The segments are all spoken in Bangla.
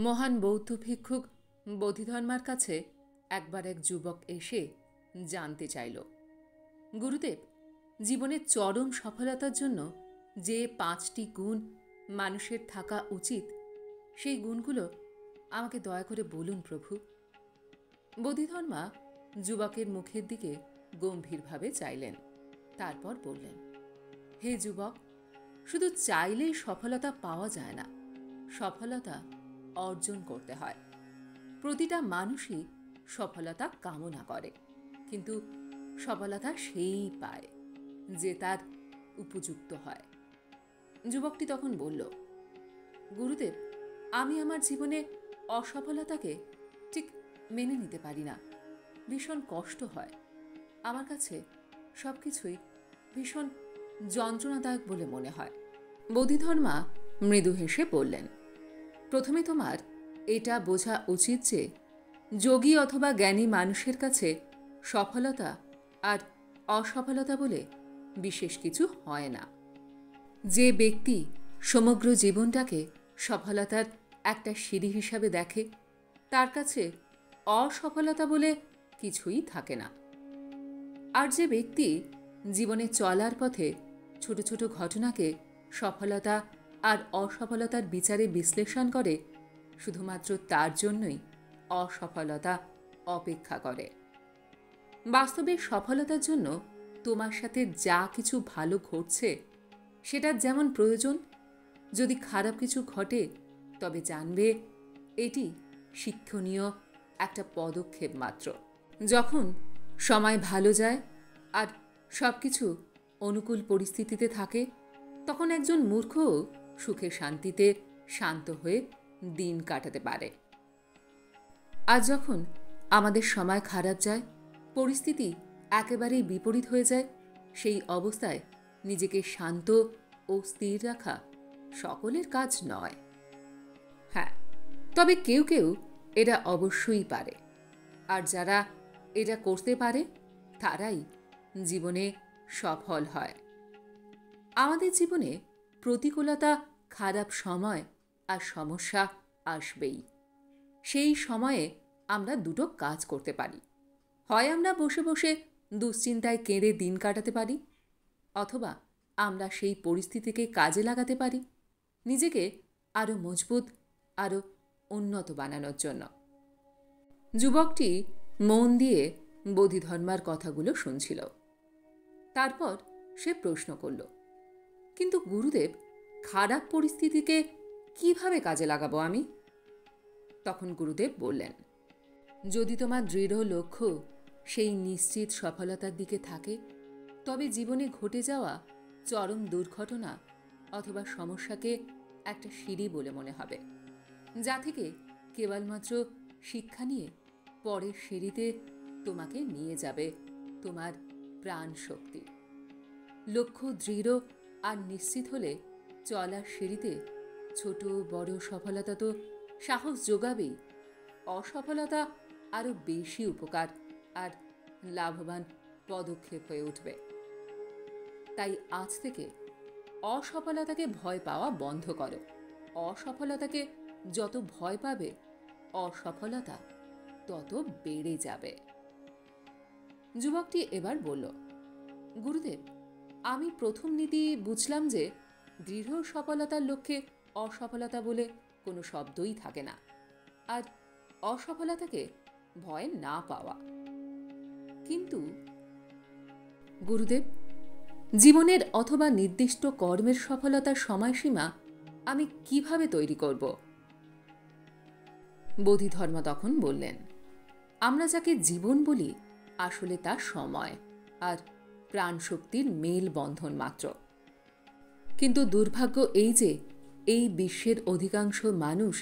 মহান বৌদ্ধ ভিক্ষুক বোধিধর্মার কাছে একবার এক যুবক এসে জানতে চাইল, গুরুদেব, জীবনের চরম সফলতার জন্য যে 5টি গুণ মানুষের থাকা উচিত, সেই গুণগুলো আমাকে দয়া করে বলুন প্রভু। বোধিধর্মা যুবকের মুখের দিকে গম্ভীরভাবে চাইলেন, তারপর বললেন, হে যুবক, শুধু চাইলেই সফলতা পাওয়া যায় না, সফলতা অর্জন করতে হয়। প্রতিটা মানুষই সফলতা কামনা করে, কিন্তু সফলতা সেই পায় যে তার উপযুক্ত হয়। যুবকটি তখন বলল, গুরুদেব, আমি আমার জীবনে অসফলতাকে ঠিক মেনে নিতে পারি না, ভীষণ কষ্ট হয়। আমার কাছে সব কিছুই ভীষণ যন্ত্রণাদায়ক বলে মনে হয়। বোধিধর্মা মৃদু হেসে বললেন, প্রথমে তোমার এটা বোঝা উচিত যে যোগী অথবা জ্ঞানী মানুষের কাছে সফলতা আর অসফলতা বলে বিশেষ কিছু হয় না। যে ব্যক্তি সমগ্র জীবনটাকে সফলতার একটা সিঁড়ি হিসাবে দেখে, তার কাছে অসফলতা বলে কিছুই থাকে না। আর যে ব্যক্তি জীবনে চলার পথে ছোট ছোট ঘটনাকে সফলতা আর অসফলতার বিচারে বিশ্লেষণ করে, শুধুমাত্র তার জন্যই অসফলতা অপেক্ষা করে। বাস্তবে সফলতার জন্য তোমার সাথে যা কিছু ভালো ঘটছে সেটার যেমন প্রয়োজন, যদি খারাপ কিছু ঘটে তবে জানবে এটি শিক্ষণীয় একটা পদক্ষেপ মাত্র। যখন সময় ভালো যায় আর সব কিছু অনুকূল পরিস্থিতিতে থাকে, তখন একজন মূর্খও সুখে শান্তিতে শান্ত হয়ে দিন কাটাতে পারে। আর যখন আমাদের সময় খারাপ যায়, পরিস্থিতি একেবারেই বিপরীত হয়ে যায়, সেই অবস্থায় নিজেকে শান্ত ও স্থির রাখা সকলের কাজ নয়। হ্যাঁ, তবে কেউ কেউ এটা অবশ্যই পারে, আর যারা এটা করতে পারে তারাই জীবনে সফল হয়। আমাদের জীবনে প্রতিকূলতা, খারাপ সময় আর সমস্যা আসবেই। সেই সময়ে আমরা দুটো কাজ করতে পারি। হয় আমরা বসে বসে দুশ্চিন্তায় কেঁদে দিন কাটাতে পারি, অথবা আমরা সেই পরিস্থিতিকে কাজে লাগাতে পারি নিজেকে আরও মজবুত, আরও উন্নত বানানোর জন্য। যুবকটি মন দিয়ে বোধিধর্মার কথাগুলো শুনছিল। তারপর সে প্রশ্ন করল, কিন্তু গুরুদেব, খারাপ পরিস্থিতিকে কিভাবে কাজে লাগাবো আমি? তখন গুরুদেব বললেন, যদি তোমার দৃঢ় লক্ষ্য সেই নিশ্চিত সফলতার দিকে থাকে, তবে জীবনে ঘটে যাওয়া চরম দুর্ঘটনা অথবা সমস্যাকে একটা সিঁড়ি বলে মনে হবে, যা থেকে কেবলমাত্র শিক্ষা নিয়ে পরের সিঁড়িতে তোমাকে নিয়ে যাবে তোমার প্রাণ শক্তি। লক্ষ্য দৃঢ় আর নিশ্চিত হলে চলার সিঁড়িতে ছোট বড় সফলতা তো সাহস যোগাবেই, অসফলতা আরও বেশি উপকার আর লাভবান পদক্ষেপ হয়ে উঠবে। তাই আজ থেকে অসফলতাকে ভয় পাওয়া বন্ধ করো। অসফলতাকে যত ভয় পাবে, অসফলতা তত বেড়ে যাবে। যুবকটি এবার বলল, গুরুদেব, আমি প্রথম নীতি বুঝলাম যে দৃঢ় সফলতার লক্ষ্যে অসফলতা বলে কোনো শব্দই থাকে না, আর অসফলতাকে ভয় না পাওয়া। কিন্তু গুরুদেব, জীবনের অথবা নির্দিষ্ট কর্মের সফলতার সময়সীমা আমি কিভাবে তৈরি করব? বোধিধর্মা তখন বললেন, আমরা যাকে জীবন বলি, আসলে তা সময় আর প্রাণশক্তির মেলবন্ধন মাত্র। কিন্তু দুর্ভাগ্য এই যে এই বিশ্বের অধিকাংশ মানুষ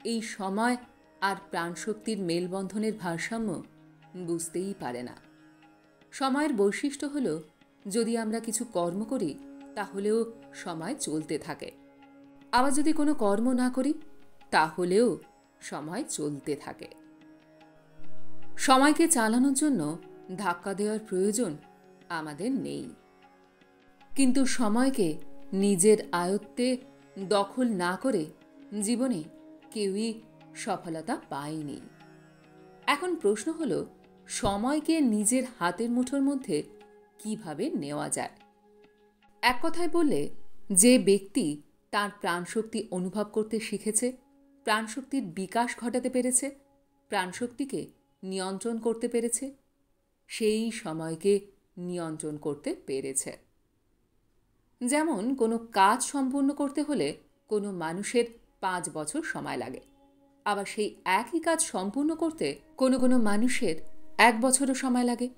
এই সময় আর প্রাণশক্তির মেলবন্ধনের ভারসাম্য বুঝতেই পারে না। সময়ের বৈশিষ্ট্য হল, যদি আমরা কিছু কর্ম করি তাহলেও সময় চলতে থাকে, আবার যদি কোনো কর্ম না করি তাহলেও সময় চলতে থাকে। সময়কে চালানোর জন্য ধাক্কা দেওয়ার প্রয়োজন আমাদের নেই, কিন্তু সময়কে নিজের আয়ত্তে দখল না করে জীবনে কেউই সফলতা পায়নি। এখন প্রশ্ন হলো, সময়কে নিজের হাতের মুঠোর মধ্যে কিভাবে নেওয়া যায়। এক কথায় বললে, যে ব্যক্তি তার প্রাণশক্তি অনুভব করতে শিখেছে, প্রাণশক্তির বিকাশ ঘটাতে পেরেছে, প্রাণশক্তিকে নিয়ন্ত্রণ করতে পেরেছে, সেই সময়কে নিয়ন্ত্রণ করতে পেরেছে। যেমন কোনো কাজ সম্পূর্ণ করতে হলে কোনো মানুষের 5 বছর সময় লাগে, আবার সেই একই কাজ সম্পূর্ণ করতে কোনো কোনো মানুষের 1 বছরও সময় লাগে।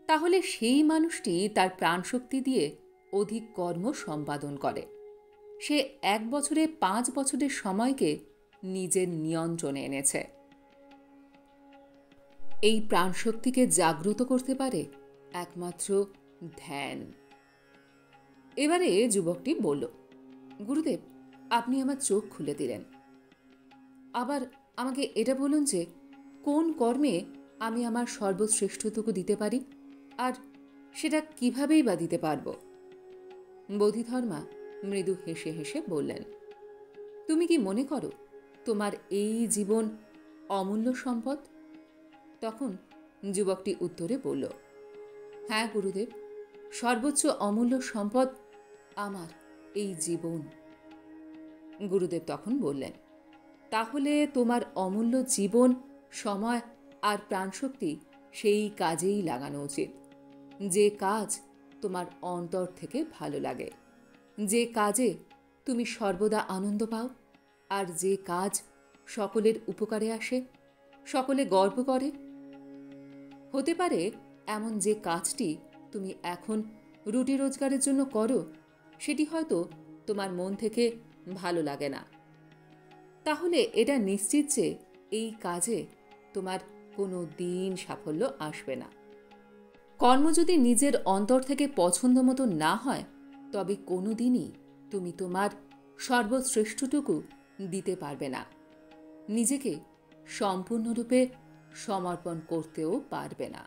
তাহলে সেই মানুষটি তার প্রাণশক্তি দিয়ে অধিক কর্ম সম্পাদন করে। সে 1 বছরে 5 বছরের সময়কে নিজের নিয়ন্ত্রণে এনেছে। এই প্রাণশক্তিকে জাগ্রত করতে পারে একমাত্র ধ্যান। এবারে যুবকটি বলল, গুরুদেব, আপনি আমার চোখ খুলে দিলেন। আবার আমাকে এটা বলুন যে কোন কর্মে আমি আমার সর্বশ্রেষ্ঠটুকু দিতে পারি, আর সেটা কিভাবেই বা দিতে পারবো। বোধিধর্মা মৃদু হেসে হেসে বললেন, তুমি কি মনে করো তোমার এই জীবন অমূল্য সম্পদ? তখন যুবকটি উত্তরে বলল, হ্যাঁ গুরুদেব, সর্বোচ্চ অমূল্য সম্পদ আমার এই জীবন। গুরুদেব তখন বললেন, তাহলে তোমার অমূল্য জীবন, সময় আর প্রাণশক্তি সেই কাজেই লাগানো উচিত, যে কাজ তোমার অন্তর থেকে ভালো লাগে, যে কাজে তুমি সর্বদা আনন্দ পাও, আর যে কাজ সকলের উপকারে আসে, সকলে গর্ব করে। হতে পারে এমন যে কাজটি তুমি এখন রুটি রোজগারের জন্য করো, সেটি হয়তো তোমার মন থেকে ভালো লাগে না। তাহলে এটা নিশ্চিত যে এই কাজে তোমার কোনো দিন সাফল্য আসবে না। কর্ম যদি নিজের অন্তর থেকে পছন্দ মতো না হয়, তবে কোনো দিনই তুমি তোমার সর্বশ্রেষ্ঠটুকু দিতে পারবে না, নিজেকে সম্পূর্ণরূপে সমর্পণ করতেও পারবে না।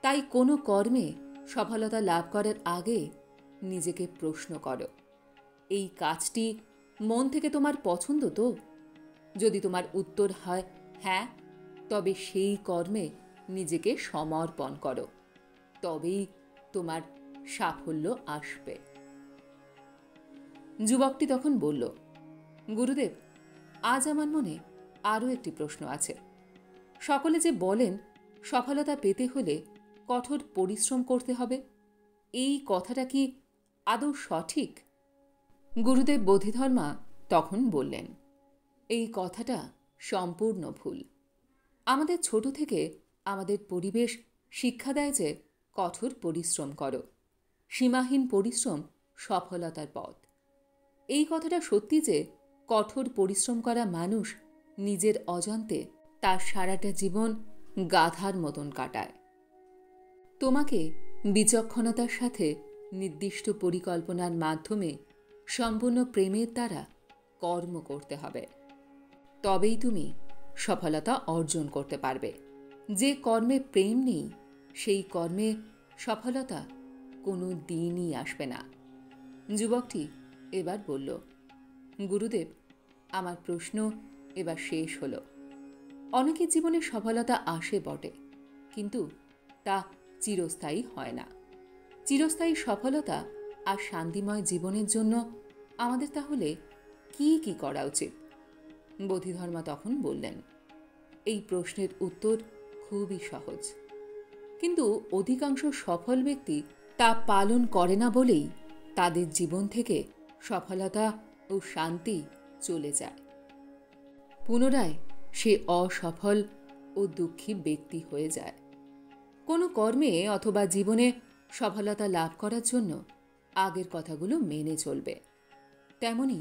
তাই কোনো কর্মে সফলতা লাভ করার আগে নিজেকে প্রশ্ন করো, এই কাজটি মন থেকে তোমার পছন্দ তো? যদি তোমার উত্তর হয় হ্যাঁ, তবে সেই কর্মে নিজেকে সমর্পণ করো, তবেই তোমার সাফল্য আসবে। যুবকটি তখন বলল, গুরুদেব, আজ আমার মনে আরও একটি প্রশ্ন আছে। সকলে যে বলেন সফলতা পেতে হলে কঠোর পরিশ্রম করতে হবে, এই কথাটা কি আদৌ সঠিক? গুরুদেব বোধিধর্মা তখন বললেন, এই কথাটা সম্পূর্ণ ভুল। আমাদের ছোট থেকে আমাদের পরিবেশ শিক্ষা দেয় যে কঠোর পরিশ্রম করো, সীমাহীন পরিশ্রম সফলতার পথ। এই কথাটা সত্যি যে কঠোর পরিশ্রম করা মানুষ নিজের অজান্তে তার সারাটা জীবন গাধার মতন কাটায়। তোমাকে বিচক্ষণতার সাথে নির্দিষ্ট পরিকল্পনার মাধ্যমে সম্পূর্ণ প্রেমের দ্বারা কর্ম করতে হবে, তবেই তুমি সফলতা অর্জন করতে পারবে। যে কর্মে প্রেম নেই, সেই কর্মে সফলতা কোনো দিনই আসবে না। যুবকটি এবার বলল, গুরুদেব, আমার প্রশ্ন এবার শেষ হলো। অনেকের জীবনে সফলতা আসে বটে, কিন্তু তা চিরস্থায়ী হয় না। চিরস্থায়ী সফলতা আর শান্তিময় জীবনের জন্য আমাদের তাহলে কি কি করা উচিত? বোধিধর্মা তখন বললেন, এই প্রশ্নের উত্তর খুবই সহজ, কিন্তু অধিকাংশ সফল ব্যক্তি তা পালন করে না বলেই তাদের জীবন থেকে সফলতা ও শান্তি চলে যায়। পুনরায় সে অসফল ও দুঃখী ব্যক্তি হয়ে যায়। কোনো কর্মে অথবা জীবনে সফলতা লাভ করার জন্য আগের কথাগুলো মেনে চলবে। তেমনি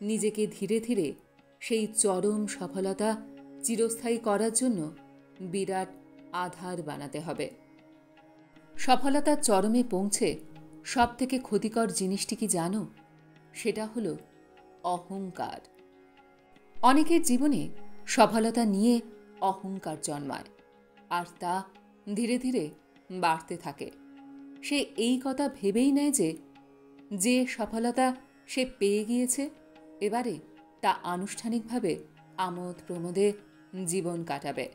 নিজেকে ধীরে ধীরে সেই চরম সফলতা চিরস্থায়ী করার জন্য বিরাট আধার বানাতে হবে। সফলতার চরমে পৌঁছে সব থেকে ক্ষতিকর জিনিসটি কি জানো? সেটা হলো অহংকার। অনেকের জীবনে সফলতা নিয়ে অহংকার জন্মায়, আর তা ধীরে ধীরে বাড়তে থাকে। সে এই কথা ভেবেই নেয় যে যে সফলতা সে পেয়ে গিয়েছে, এবারে তা আনুষ্ঠানিকভাবে আমোদ প্রমোদে জীবন কাটাবে।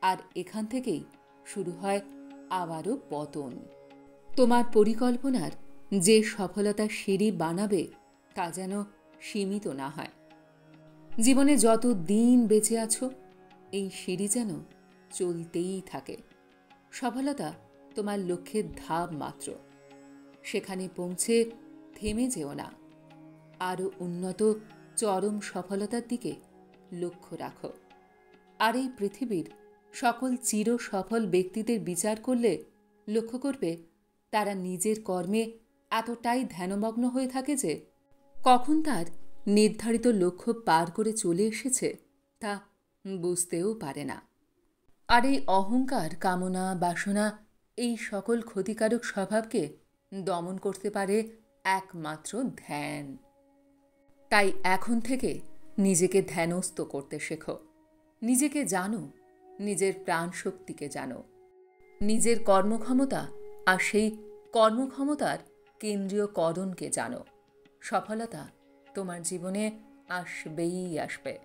আর এখান থেকেই শুরু হয় আবারও পতন। তোমার পরিকল্পনার যে সফলতার সিঁড়ি বানাবে তা যেন সীমিত না হয়। জীবনে যত দিন বেঁচে আছো এই সিঁড়ি যেন চলতেই থাকে। সফলতা তোমার লক্ষ্যের ধাপ মাত্র। সেখানে পৌঁছে থেমে যেও না, আরও উন্নত চরম সফলতার দিকে লক্ষ্য রাখো। আর এই পৃথিবীর সকল চির সফল ব্যক্তিদের বিচার করলে লক্ষ্য করবে তারা নিজের কর্মে এতটাই ধ্যানমগ্ন হয়ে থাকে যে কখন তার নির্ধারিত লক্ষ্য পার করে চলে এসেছে তা বুঝতেও পারে না। আর এই অহংকার, কামনা, বাসনা এই সকল ক্ষতিকারক স্বভাবকে দমন করতে পারে একমাত্র ধ্যান। তাই এখন থেকে নিজেকে ধ্যানস্থ করতে শেখো। নিজেকে জানো, নিজের প্রাণশক্তিকে জানো, নিজের কর্মক্ষমতা আর সেই কর্মক্ষমতার কেন্দ্রীয়করণকে জানো। সফলতা তোমার জীবনে আসবেই আসবে।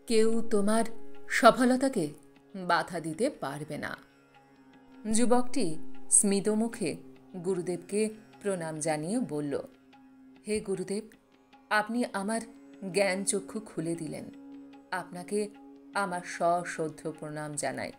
কেউ তোমার সফলতাকে বাধা দিতে পারবে না। যুবকটি স্মিত মুখে গুরুদেবকে প্রণাম জানিয়ে বলল, হে গুরুদেব, আপনি আমার জ্ঞান চক্ষু খুলে দিলেন। আপনাকে আমার সশ্রদ্ধ প্রণাম জানাই।